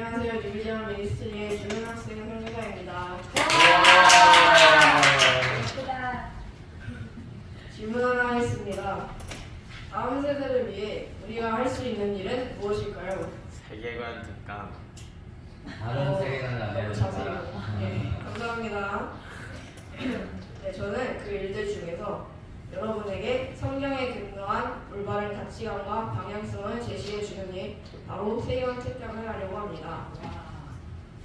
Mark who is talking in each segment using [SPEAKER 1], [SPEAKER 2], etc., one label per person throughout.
[SPEAKER 1] 안녕하세요. 뉴비전 미니스트리의 주민학생 성유가입니다. 질문 하나 하겠습니다. 다음 세대를 위해 우리가 할 수 있는 일은 무엇일까요?
[SPEAKER 2] 세계관 특강.
[SPEAKER 3] 다른 세계관을
[SPEAKER 1] 너무
[SPEAKER 3] 알려주는
[SPEAKER 1] 자세히요. 네, 감사합니다. 네, 저는 그 일들 중에서 여러분에게 성경에 근거한 올바른 가치관과 방향성을 제시해 주는 일, 바로 세계관 특강을 하려고 합니다.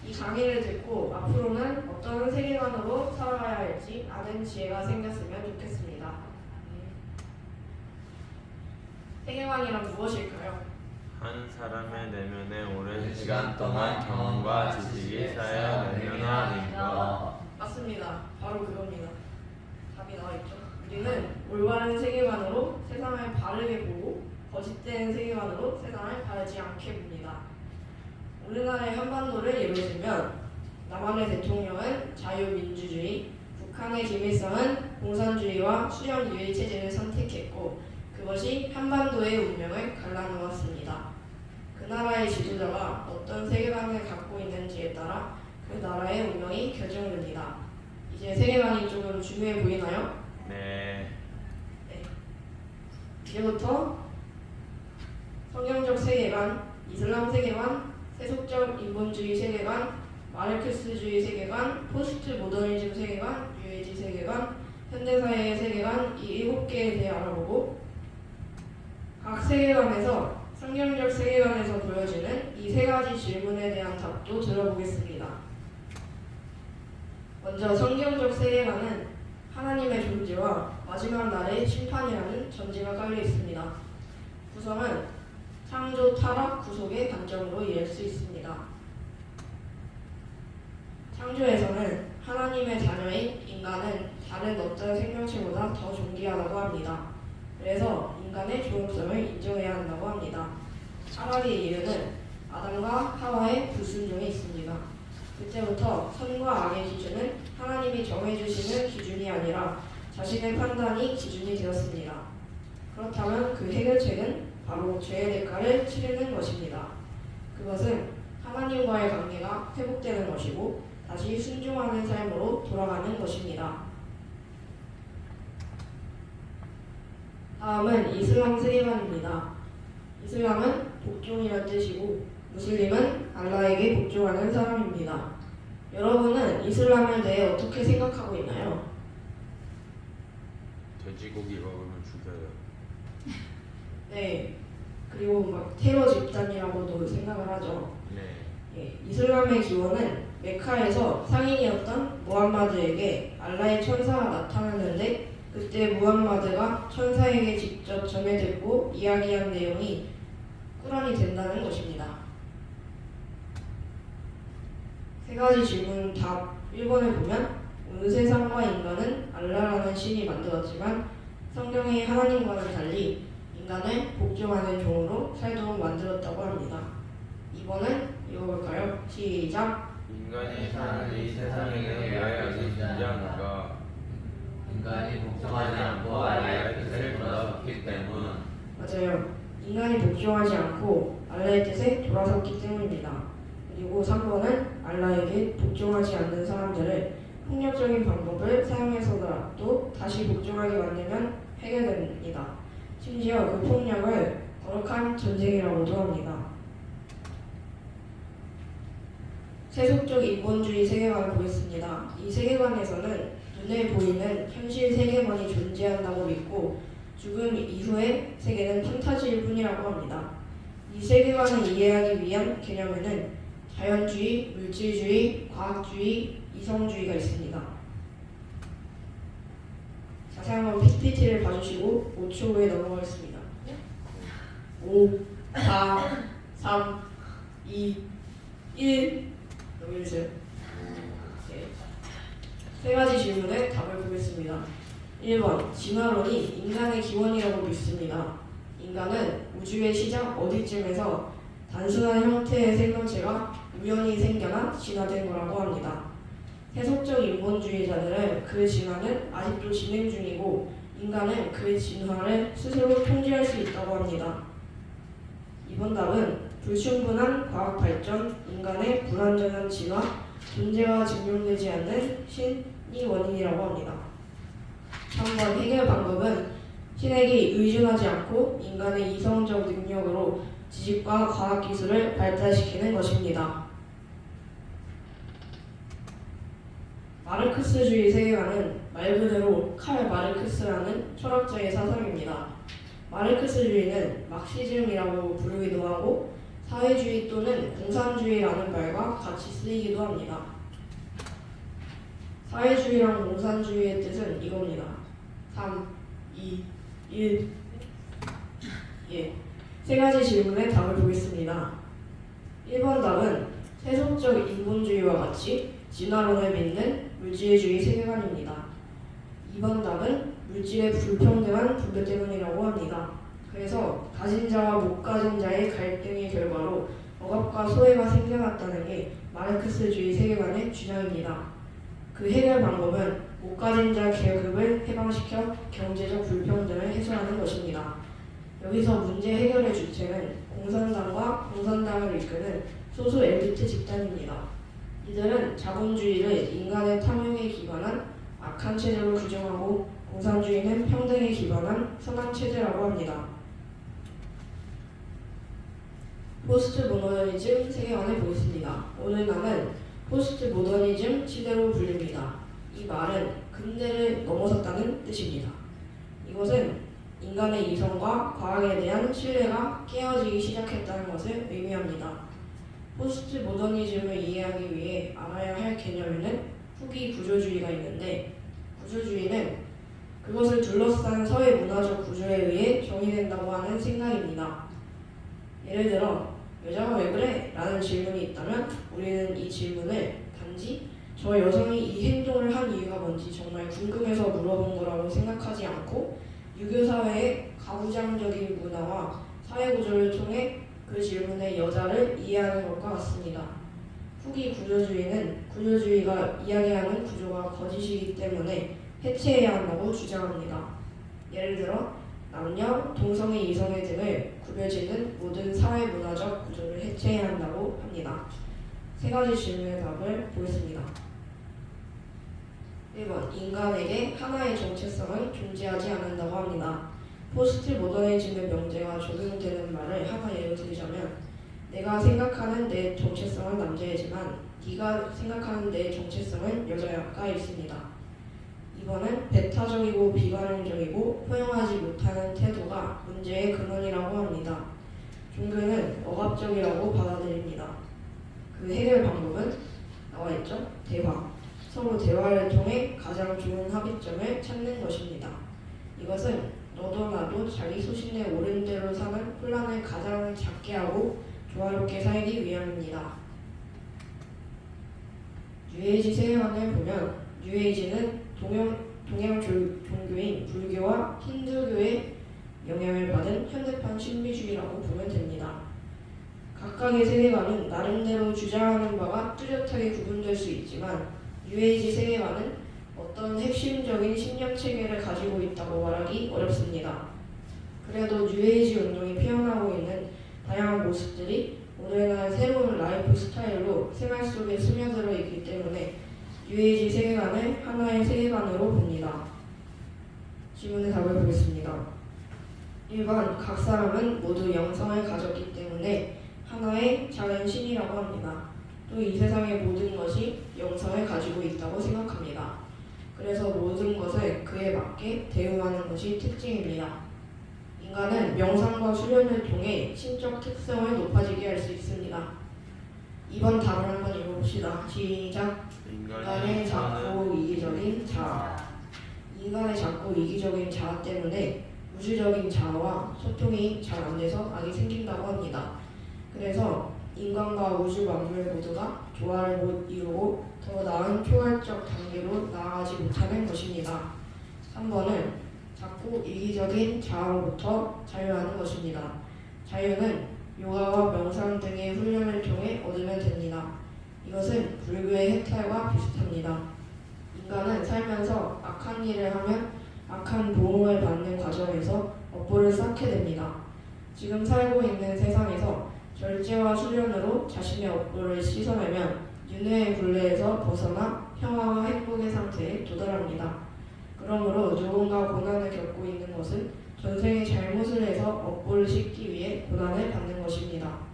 [SPEAKER 1] 이 강의를 듣고 앞으로는 어떤 세계관으로 살아가야 할지 아는 지혜가 생겼으면 좋겠습니다. 세계관이란 무엇일까요?
[SPEAKER 2] 한 사람의 내면에 오랜 시간 동안 경험과 지식이 쌓여 내면화된 것.
[SPEAKER 1] 맞습니다. 바로 그겁니다. 답이 나와있죠. 우리는 올바른 세계관으로 세상을 바르게 보고 거짓된 세계관으로 세상을 바르지 않게 봅니다. 우리나라의 한반도를 예로 들면 남한의 대통령은 자유민주주의, 북한의 김일성은 공산주의와 수령주의 체제를 선택했고 그것이 한반도의 운명을 갈라놓았습니다. 그 나라의 지도자가 어떤 세계관을 갖고 있는지에 따라 그 나라의 운명이 결정됩니다. 이제 세계관이 조금 중요해 보이나요?
[SPEAKER 2] 네.
[SPEAKER 1] 이제부터 성경적 세계관, 이슬람 세계관, 세속적 인본주의 세계관, 마르크스주의 세계관, 포스트 모더니즘 세계관, 뉴에이지 세계관, 현대사회의 세계관 이 7개에 대해 알아보고 각 세계관에서 성경적 세계관에서 보여지는 이 3가지 질문에 대한 답도 들어보겠습니다. 먼저 성경적 세계관은 하나님의 존재와 마지막 날의 심판이라는 전제가 깔려 있습니다. 구성은 창조, 타락, 구속의 관점으로 이해할 수 있습니다. 창조에서는 하나님의 자녀인 인간은 다른 어떤 생명체보다 더 존귀하다고 합니다. 그래서 인간의 존엄성을 인정해야 한다고 합니다. 타락의 이유는 아담과 하와의 불순종이 있습니다. 그때부터 선과 악의 기준은 하나님이 정해주시는 기준이 아니라 자신의 판단이 기준이 되었습니다. 그렇다면 그 해결책은 바로 죄의 대가를 치르는 것입니다. 그것은 하나님과의 관계가 회복되는 것이고 다시 순종하는 삶으로 돌아가는 것입니다. 다음은 이슬람 세계관입니다. 이슬람은 복종이란 뜻이고 무슬림은 알라에게 복종하는 사람입니다. 여러분은 이슬람에 대해 어떻게 생각하고 있나요?
[SPEAKER 2] 돼지고기 먹으면 죽여요.
[SPEAKER 1] 네, 그리고 막 테러 집단이라고도 생각을 하죠.
[SPEAKER 2] 네.
[SPEAKER 1] 예, 이슬람의 기원은 메카에서 상인이었던 무함마드에게 알라의 천사가 나타났는데 그때 무함마드가 천사에게 직접 전해듣고 이야기한 내용이 꾸란이 된다는 것입니다. 3가지 질문 답 1번을 보면 온 세상과 인간은 알라라는 신이 만들었지만 성경이 하나님과는 달리 인간을 복종하는 종으로 살도록 만들었다고 합니다. 2번은 읽어볼까요? 시작!
[SPEAKER 2] 인간이 사는 이 세상에는 왜 악이 존재하는가?
[SPEAKER 3] 인간이 복종하지 않고 알라의 뜻을 돌아섰기 때문.
[SPEAKER 1] 맞아요. 인간이 복종하지 않고 알라의 뜻에 돌아섰기 때문입니다. 그리고 3번은 알라에게 복종하지 않는 사람들을 폭력적인 방법을 사용해서라도 다시 복종하게 만들면 해결됩니다. 심지어 그 폭력을 거룩한 전쟁이라고도 합니다. 세속적 인본주의 세계관을 보겠습니다. 이 세계관에서는 눈에 보이는 현실 세계관이 존재한다고 믿고 죽음 이후의 세계는 판타지일 뿐이라고 합니다. 이 세계관을 이해하기 위한 개념에는 자연주의, 물질주의, 과학주의, 이성주의가 있습니다. 자세한 건 PPT를 봐주시고 5초 후에 넘어가겠습니다. 5, 4, 3, 2, 1 넘겨주세요. 네. 3가지 질문에 답을 보겠습니다. 1번, 진화론이 인간의 기원이라고 믿습니다. 인간은 우주의 시작 어디쯤에서 단순한 형태의 생명체가 우연히 생겨나 진화된 거라고 합니다. 세속적 인본주의자들은 그 진화는 아직도 진행 중이고 인간은 그 진화를 스스로 통제할 수 있다고 합니다. 이번 답은 불충분한 과학 발전, 인간의 불완전한 진화, 존재가 증명되지 않는 신이 원인이라고 합니다. 3번 해결 방법은 신에게 의존하지 않고 인간의 이성적 능력으로 지식과 과학기술을 발달시키는 것입니다. 마르크스주의 세계관은 말 그대로 칼 마르크스라는 철학자의 사상입니다. 마르크스주의는 막시즘이라고 부르기도 하고 사회주의 또는 공산주의라는 말과 같이 쓰이기도 합니다. 사회주의랑 공산주의의 뜻은 이겁니다. 3, 2, 1. 예. 세 가지 질문에 답을 보겠습니다. 1번 답은 세속적 인본주의와 같이 진화론을 믿는 물질주의 세계관입니다. 2번 답은 물질의 불평등한 분배 때문이라고 합니다. 그래서 가진 자와 못 가진 자의 갈등의 결과로 억압과 소외가 생겨났다는 게 마르크스주의 세계관의 주장입니다. 그 해결 방법은 못 가진 자 계급을 해방시켜 경제적 불평등을 해소하는 것입니다. 여기서 문제 해결의 주체는 공산당과 공산당을 이끄는 소수 엘리트 집단입니다. 이들은 자본주의를 인간의 탐욕에 기반한 악한 체제로 규정하고 공산주의는 평등에 기반한 선한 체제라고 합니다. 포스트 모더니즘 세계관을 보겠습니다. 오늘날은 포스트 모더니즘 시대로 불립니다. 이 말은 근대를 넘어섰다는 뜻입니다. 이것은 인간의 이성과 과학에 대한 신뢰가 깨어지기 시작했다는 것을 의미합니다. 포스트 모더니즘을 이해하기 위해 알아야 할 개념에는 후기 구조주의가 있는데, 구조주의는 그것을 둘러싼 사회 문화적 구조에 의해 정의된다고 하는 생각입니다. 예를 들어 여자가 왜 그래? 라는 질문이 있다면 우리는 이 질문을 단지 저 여성이 이 행동을 한 이유가 뭔지 정말 궁금해서 물어본 거라고 생각하지 않고 유교사회의 가부장적인 문화와 사회구조를 통해 그 질문의 여자를 이해하는 것과 같습니다. 후기 구조주의는 구조주의가 이야기하는 구조가 거짓이기 때문에 해체해야 한다고 주장합니다. 예를 들어 남녀, 동성애, 이성애 등을 구별짓는 모든 사회문화적 구조를 해체해야 한다고 합니다. 세 가지 질문의 답을 보겠습니다. 1번 인간에게 하나의 정체성은 존재하지 않는다고 합니다. 포스트 모더니즘의 명제가 적용되는 말을 하나 예로 들자면 내가 생각하는 내 정체성은 남자이지만 네가 생각하는 내 정체성은 여자가 있습니다. 2번은 배타적이고 비관용적이고 포용하지 못하는 태도가 문제의 근원이라고 합니다. 종교는 억압적이라고 받아들입니다. 그 해결 방법은 나와있죠? 대화. 서로 대화를 통해 가장 좋은 합의점을 찾는 것입니다. 이것은 너도 나도 자기 소신에 옳은 대로 사는 혼란을 가장 작게 하고 조화롭게 살기 위함입니다. 뉴에이지 세계관을 보면 뉴에이지는 동양 종교인 불교와 힌두교의 영향을 받은 현대판 신비주의라고 보면 됩니다. 각각의 세계관은 나름대로 주장하는 바가 뚜렷하게 구분될 수 있지만 뉴에이지 세계관은 어떤 핵심적인 신념체계를 가지고 있다고 말하기 어렵습니다. 그래도 뉴에이지 운동이 피어나고 있는 다양한 모습들이 오늘날 새로운 라이프 스타일로 생활 속에 스며들어 있기 때문에 뉴에이지 세계관을 하나의 세계관으로 봅니다. 질문의 답을 보겠습니다. 1번 각 사람은 모두 영성을 가졌기 때문에 하나의 작은 신이라고 합니다. 또 이 세상의 모든 것이 영성을 가지고 있다고 생각합니다. 그래서 모든 것을 그에 맞게 대우하는 것이 특징입니다. 인간은 명상과 수련을 통해 신적 특성을 높아지게 할 수 있습니다. 2번 답을 한번 읽어봅시다. 시작. 인간의 작고 이기적인 자아. 인간의 작고 이기적인 자아 때문에 우주적인 자아와 소통이 잘 안 돼서 악이 생긴다고 합니다. 그래서 인간과 우주 만물 모두가 조화를 못 이루고 더 나은 초월적 단계로 나아가지 못하는 것입니다. 3번은 작고 이기적인 자아로부터 자유하는 것입니다. 자유는 요가와 명상 등의 훈련을 통해 얻으면 됩니다. 이것은 불교의 해탈과 비슷합니다. 인간은 살면서 악한 일을 하면 악한 보응을 받는 과정에서 업보를 쌓게 됩니다. 지금 살고 있는 세상에서 절제와 수련으로 자신의 업보를 씻어내면 윤회의 굴레에서 벗어나 평화와 행복의 상태에 도달합니다. 그러므로 누군가 고난을 겪고 있는 것은 전생에 잘못을 해서 업보를 씻기 위해 고난을 받는 것입니다.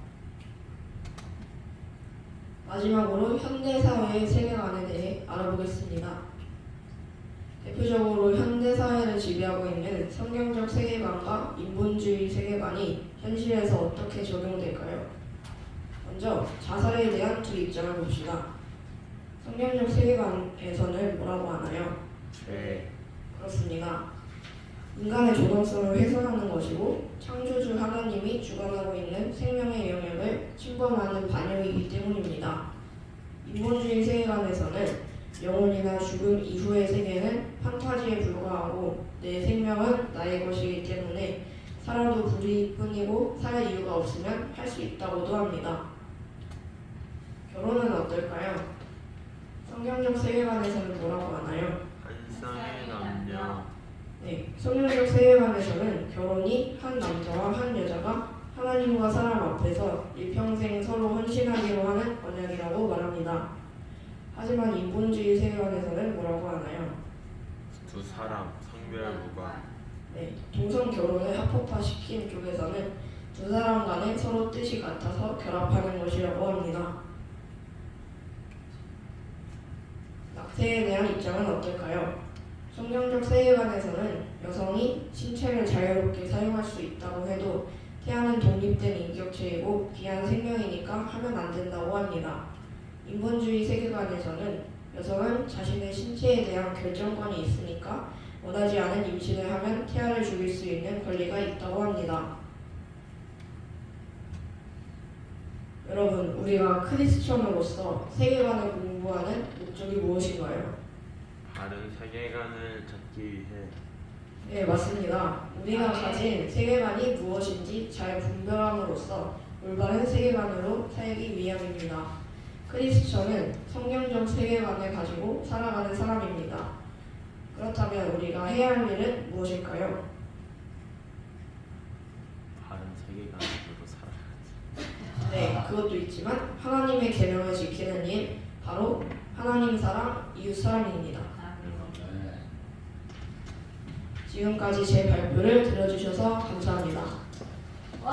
[SPEAKER 1] 마지막으로 현대사회의 세계관에 대해 알아보겠습니다. 대표적으로 현대사회를 지배하고 있는 성경적 세계관과 인본주의 세계관이 현실에서 어떻게 적용될까요? 먼저 자살에 대한 두 입장을 봅시다. 성경적 세계관에서는 뭐라고 하나요?
[SPEAKER 2] 죄.
[SPEAKER 1] 그렇습니다. 인간의 존엄성을 훼손하는 것이고 창조주 하나님이 주관하고 있는 생명의 영역을 침범하는 반역이기 때문입니다. 인본주의 세계관에서는 영혼이나 죽음 이후의 세계는 판타지에 불과하고 내 생명은 나의 것이기 때문에 살아도 불이뿐이고 살 이유가 없으면 할 수 있다고도 합니다. 결혼은 어떨까요? 성경적 세계관에서는 뭐라고 하나요?
[SPEAKER 2] 한 쌍의 남녀.
[SPEAKER 1] 네, 성경적 세계관에서는 결혼이 한 남자와 한 여자가 하나님과 사람 앞에서 일평생 서로 헌신하기로 하는 언약이라고 말합니다. 하지만 인본주의 세계관에서는 뭐라고 하나요?
[SPEAKER 2] 두 사람 성별 무관.
[SPEAKER 1] 네, 동성 결혼을 합법화시킨 쪽에서는 두 사람 간에 서로 뜻이 같아서 결합하는 것이라고 합니다. 낙태에 대한 입장은 어떨까요? 성경적 세계관에서는 여성이 신체를 자유롭게 사용할 수 있다고 해도 태아는 독립된 인격체이고 귀한 생명이니까 하면 안 된다고 합니다. 인본주의 세계관에서는 여성은 자신의 신체에 대한 결정권이 있으니까 원하지 않은 임신을 하면 태아를 죽일 수 있는 권리가 있다고 합니다. 여러분, 우리가 크리스천으로서 세계관을 공부하는 목적이 무엇인가요?
[SPEAKER 2] 다른 세계관을 찾기 위해.
[SPEAKER 1] 네, 맞습니다. 우리가 가진 세계관이 무엇인지 잘 분별함으로써 올바른 세계관으로 살기 위함입니다. 크리스천은 성경적 세계관을 가지고 살아가는 사람입니다. 그렇다면 우리가 해야 할 일은 무엇일까요?
[SPEAKER 2] 다른 세계관으로 살아야지.
[SPEAKER 1] 네, 그것도 있지만 하나님의 계명을 지키는 일, 바로 하나님 사랑, 이웃 사랑입니다. 지금까지 제 발표를 들어주셔서 감사합니다.
[SPEAKER 3] 오!